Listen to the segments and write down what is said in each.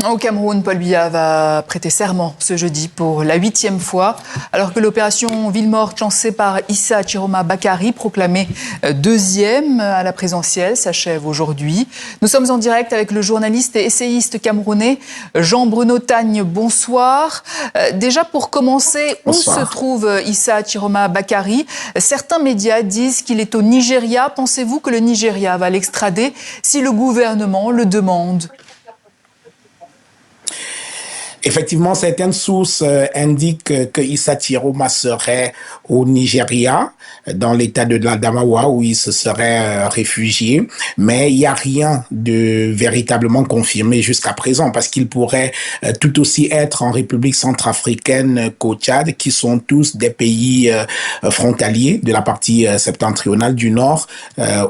Au Cameroun, Paul Biya va prêter serment ce jeudi pour la 8e fois, alors que l'opération Ville morte lancée par Issa Chiroma Bakary, proclamée deuxième à la présidentielle, s'achève aujourd'hui. Nous sommes en direct avec le journaliste et essayiste camerounais Jean-Bruno Tagne. Bonsoir. Déjà pour commencer, Bonsoir. où se trouve Issa Chiroma Bakary? Certains médias disent qu'il est au Nigeria. Pensez-vous que le Nigeria va l'extrader si le gouvernement le demande? Effectivement, certaines sources indiquent que Issa Chiroma serait au Nigeria, dans l'état de l'Adamawa, où il se serait réfugié. Mais il n'y a rien de véritablement confirmé jusqu'à présent, parce qu'il pourrait tout aussi être en République centrafricaine qu'au Tchad, qui sont tous des pays frontaliers de la partie septentrionale du Nord,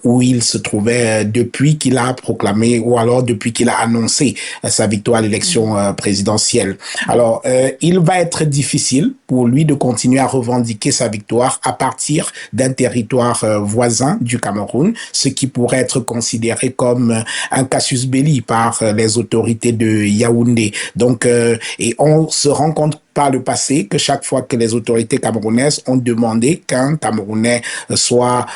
où il se trouvait depuis qu'il a proclamé, ou alors depuis qu'il a annoncé sa victoire à l'élection présidentielle. Alors, il va être difficile pour lui de continuer à revendiquer sa victoire à partir d'un territoire voisin du Cameroun, ce qui pourrait être considéré comme un casus belli par les autorités de Yaoundé. Donc, et on se rend compte par le passé que chaque fois que les autorités camerounaises ont demandé qu'un Camerounais soit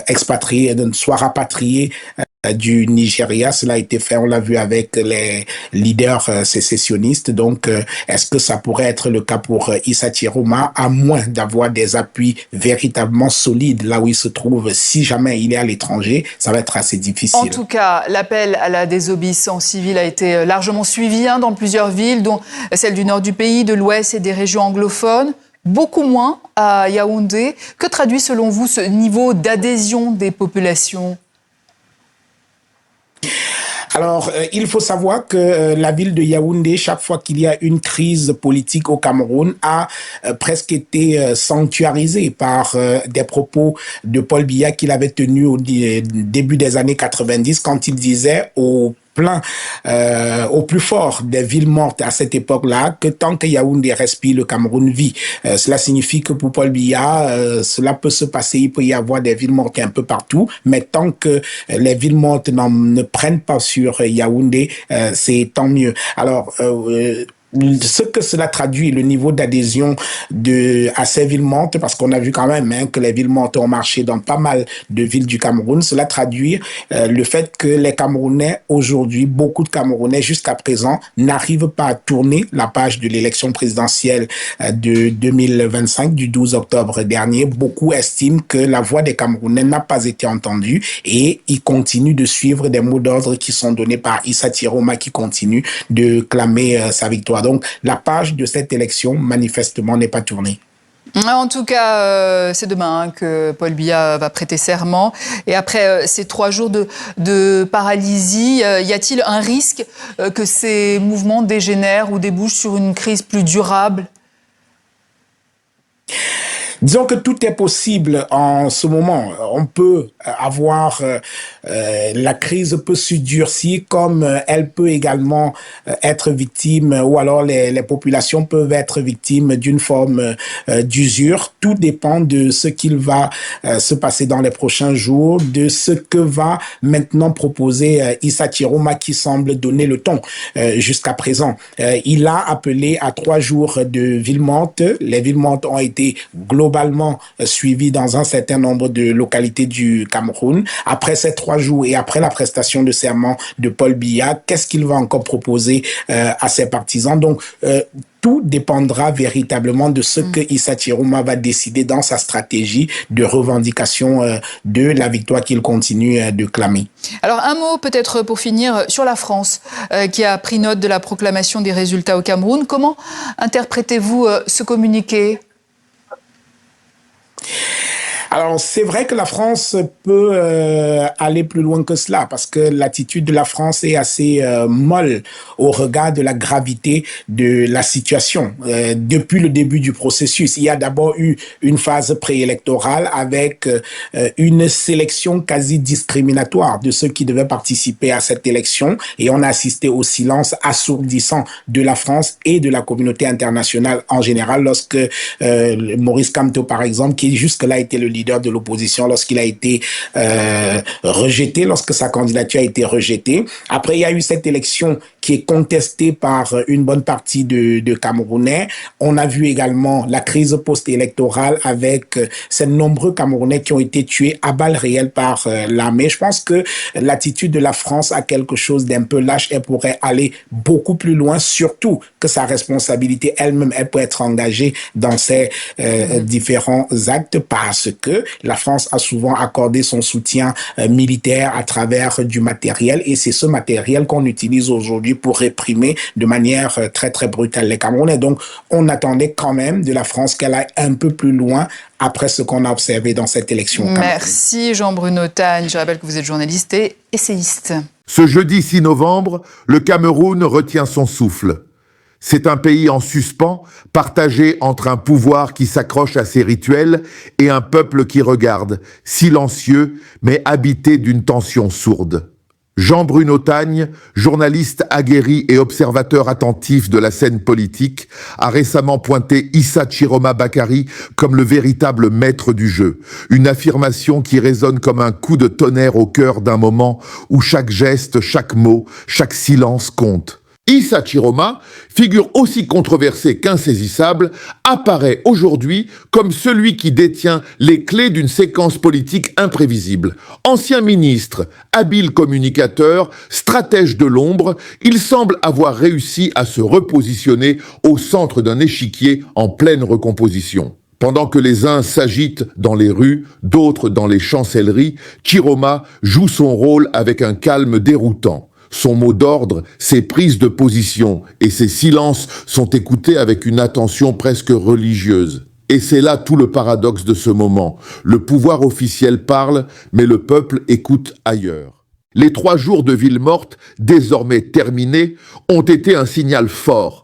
expatrié, soit rapatrié du Nigeria, cela a été fait, on l'a vu avec les leaders sécessionnistes. Donc, est-ce que ça pourrait être le cas pour Issa Chiroma, à moins d'avoir des appuis véritablement solides là où il se trouve? Si jamais il est à l'étranger, ça va être assez difficile. En tout cas, l'appel à la désobéissance civile a été largement suivi dans plusieurs villes, dont celle du nord du pays, de l'ouest et des régions anglophones. Beaucoup moins à Yaoundé. Que traduit selon vous ce niveau d'adhésion des populations ? Alors, il faut savoir que la ville de Yaoundé, chaque fois qu'il y a une crise politique au Cameroun, a presque été sanctuarisée par des propos de Paul Biya qu'il avait tenus au début des années 90, quand il disait au plus fort des villes mortes à cette époque-là, que tant que Yaoundé respire, le Cameroun vit. Cela signifie que pour Paul Biya, cela peut se passer, il peut y avoir des villes mortes un peu partout, mais tant que les villes mortes ne prennent pas sur Yaoundé, c'est tant mieux. Alors, ce que cela traduit, le niveau d'adhésion à ces villes mortes, parce qu'on a vu quand même que les villes mortes ont marché dans pas mal de villes du Cameroun, cela traduit le fait que les Camerounais aujourd'hui, beaucoup de Camerounais jusqu'à présent, n'arrivent pas à tourner la page de l'élection présidentielle de 2025, du 12 octobre dernier. Beaucoup estiment que la voix des Camerounais n'a pas été entendue et ils continuent de suivre des mots d'ordre qui sont donnés par Issa Chiroma, qui continue de clamer sa victoire. Donc, la page de cette élection, manifestement, n'est pas tournée. En tout cas, c'est demain que Paul Biya va prêter serment. Et après ces 3 jours de paralysie, y a-t-il un risque que ces mouvements dégénèrent ou débouchent sur une crise plus durable ? Disons que tout est possible en ce moment. On peut avoir, la crise peut se durcir, comme elle peut également être victime, ou alors les populations peuvent être victimes d'une forme d'usure. Tout dépend de ce qu'il va se passer dans les prochains jours, de ce que va maintenant proposer Issa Chiroma, qui semble donner le ton jusqu'à présent. Il a appelé à 3 jours de ville morte. Les villes mortes ont été globalement suivi dans un certain nombre de localités du Cameroun. Après ces 3 jours et après la prestation de serment de Paul Biya, qu'est-ce qu'il va encore proposer à ses partisans? Donc, tout dépendra véritablement de ce que Issa Chiroma va décider dans sa stratégie de revendication de la victoire qu'il continue de clamer. Alors un mot peut-être pour finir sur la France qui a pris note de la proclamation des résultats au Cameroun. Comment interprétez-vous ce communiqué ? Alors, c'est vrai que la France peut aller plus loin que cela, parce que l'attitude de la France est assez molle au regard de la gravité de la situation. Depuis le début du processus, il y a d'abord eu une phase préélectorale avec une sélection quasi discriminatoire de ceux qui devaient participer à cette élection, et on a assisté au silence assourdissant de la France et de la communauté internationale en général lorsque Maurice Kamto, par exemple, qui jusque-là était le leader leader de l'opposition lorsqu'il a été rejeté, lorsque sa candidature a été rejetée. Après, il y a eu cette élection qui est contestée par une bonne partie de Camerounais. On a vu également la crise post-électorale avec ces nombreux Camerounais qui ont été tués à balles réelles par l'armée. Je pense que l'attitude de la France a quelque chose d'un peu lâche. Elle pourrait aller beaucoup plus loin, surtout que sa responsabilité elle-même, elle peut être engagée dans ces différents actes parce que la France a souvent accordé son soutien militaire à travers du matériel et c'est ce matériel qu'on utilise aujourd'hui pour réprimer de manière très très brutale les Camerounais. Donc on attendait quand même de la France qu'elle aille un peu plus loin après ce qu'on a observé dans cette élection. Merci Jean-Bruno Tagne. Je rappelle que vous êtes journaliste et essayiste. Ce jeudi 6 novembre, le Cameroun retient son souffle. C'est un pays en suspens, partagé entre un pouvoir qui s'accroche à ses rituels et un peuple qui regarde, silencieux, mais habité d'une tension sourde. Jean-Bruno Tagne, journaliste aguerri et observateur attentif de la scène politique, a récemment pointé Issa Chiroma Bakary comme le véritable maître du jeu. Une affirmation qui résonne comme un coup de tonnerre au cœur d'un moment où chaque geste, chaque mot, chaque silence compte. Issa Chiroma, figure aussi controversée qu'insaisissable, apparaît aujourd'hui comme celui qui détient les clés d'une séquence politique imprévisible. Ancien ministre, habile communicateur, stratège de l'ombre, il semble avoir réussi à se repositionner au centre d'un échiquier en pleine recomposition. Pendant que les uns s'agitent dans les rues, d'autres dans les chancelleries, Chiroma joue son rôle avec un calme déroutant. Son mot d'ordre, ses prises de position et ses silences sont écoutés avec une attention presque religieuse. Et c'est là tout le paradoxe de ce moment. Le pouvoir officiel parle, mais le peuple écoute ailleurs. Les 3 jours de ville morte, désormais terminés, ont été un signal fort.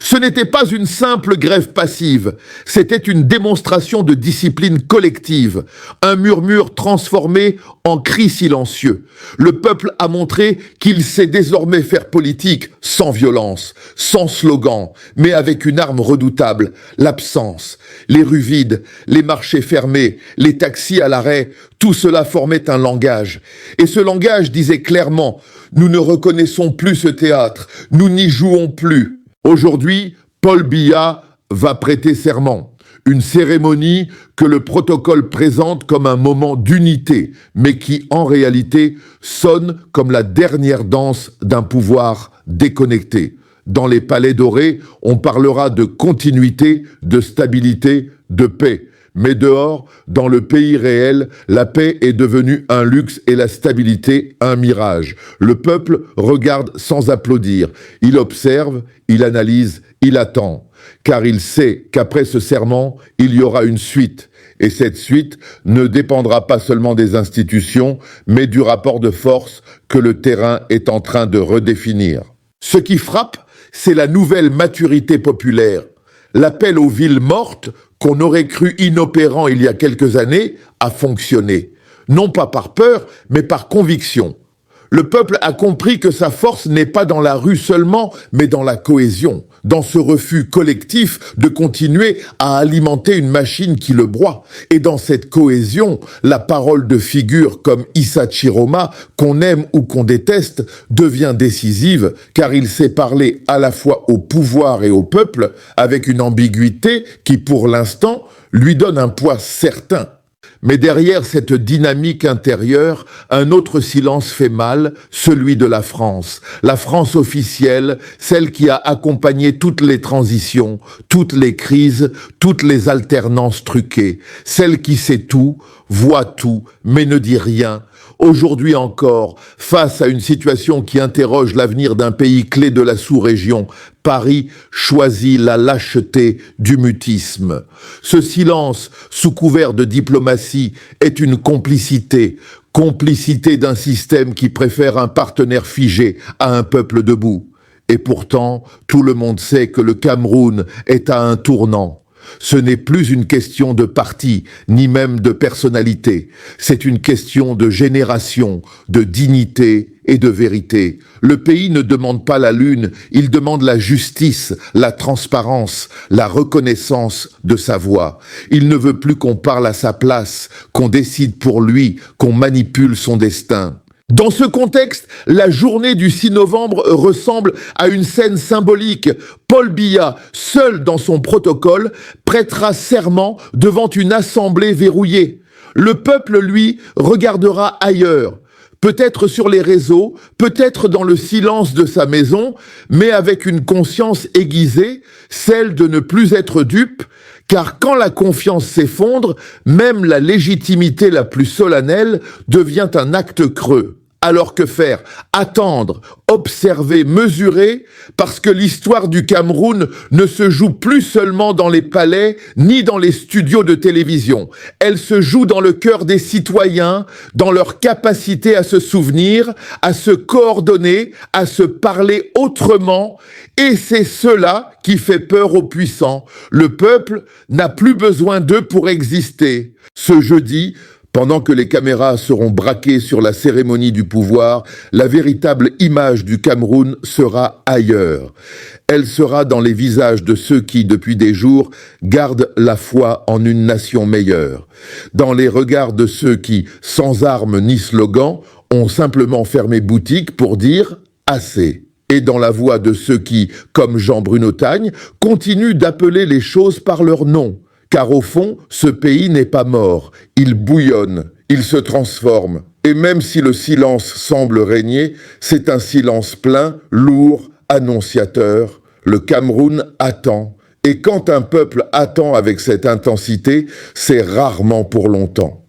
Ce n'était pas une simple grève passive, c'était une démonstration de discipline collective, un murmure transformé en cri silencieux. Le peuple a montré qu'il sait désormais faire politique sans violence, sans slogan, mais avec une arme redoutable, l'absence. Les rues vides, les marchés fermés, les taxis à l'arrêt, tout cela formait un langage. Et ce langage disait clairement « Nous ne reconnaissons plus ce théâtre, nous n'y jouons plus ». Aujourd'hui, Paul Biya va prêter serment. Une cérémonie que le protocole présente comme un moment d'unité, mais qui, en réalité, sonne comme la dernière danse d'un pouvoir déconnecté. Dans les palais dorés, on parlera de continuité, de stabilité, de paix. Mais dehors, dans le pays réel, la paix est devenue un luxe et la stabilité un mirage. Le peuple regarde sans applaudir. Il observe, il analyse, il attend. Car il sait qu'après ce serment, il y aura une suite. Et cette suite ne dépendra pas seulement des institutions, mais du rapport de force que le terrain est en train de redéfinir. Ce qui frappe, c'est la nouvelle maturité populaire. L'appel aux villes mortes, qu'on aurait cru inopérant il y a quelques années, a fonctionné. Non pas par peur, mais par conviction. Le peuple a compris que sa force n'est pas dans la rue seulement, mais dans la cohésion, dans ce refus collectif de continuer à alimenter une machine qui le broie. Et dans cette cohésion, la parole de figures comme Issa Chiroma, qu'on aime ou qu'on déteste, devient décisive, car il sait parler à la fois au pouvoir et au peuple, avec une ambiguïté qui, pour l'instant, lui donne un poids certain. Mais derrière cette dynamique intérieure, un autre silence fait mal, celui de la France. La France officielle, celle qui a accompagné toutes les transitions, toutes les crises, toutes les alternances truquées. Celle qui sait tout, voit tout, mais ne dit rien. Aujourd'hui encore, face à une situation qui interroge l'avenir d'un pays clé de la sous-région, Paris choisit la lâcheté du mutisme. Ce silence, sous couvert de diplomatie, est une complicité. Complicité d'un système qui préfère un partenaire figé à un peuple debout. Et pourtant, tout le monde sait que le Cameroun est à un tournant. Ce n'est plus une question de parti, ni même de personnalité. C'est une question de génération, de dignité et de vérité. Le pays ne demande pas la lune, il demande la justice, la transparence, la reconnaissance de sa voix. Il ne veut plus qu'on parle à sa place, qu'on décide pour lui, qu'on manipule son destin. Dans ce contexte, la journée du 6 novembre ressemble à une scène symbolique. Paul Biya, seul dans son protocole, prêtera serment devant une assemblée verrouillée. Le peuple, lui, regardera ailleurs. Peut-être sur les réseaux, peut-être dans le silence de sa maison, mais avec une conscience aiguisée, celle de ne plus être dupe, car quand la confiance s'effondre, même la légitimité la plus solennelle devient un acte creux. Alors que faire? Attendre, observer, mesurer, parce que l'histoire du Cameroun ne se joue plus seulement dans les palais ni dans les studios de télévision. Elle se joue dans le cœur des citoyens, dans leur capacité à se souvenir, à se coordonner, à se parler autrement, et c'est cela qui fait peur aux puissants. Le peuple n'a plus besoin d'eux pour exister. Ce jeudi, pendant que les caméras seront braquées sur la cérémonie du pouvoir, la véritable image du Cameroun sera ailleurs. Elle sera dans les visages de ceux qui, depuis des jours, gardent la foi en une nation meilleure. Dans les regards de ceux qui, sans armes ni slogan, ont simplement fermé boutique pour dire « assez ». Et dans la voix de ceux qui, comme Jean-Bruno Tagne, continuent d'appeler les choses par leur nom. Car au fond, ce pays n'est pas mort, il bouillonne, il se transforme. Et même si le silence semble régner, c'est un silence plein, lourd, annonciateur. Le Cameroun attend. Et quand un peuple attend avec cette intensité, c'est rarement pour longtemps.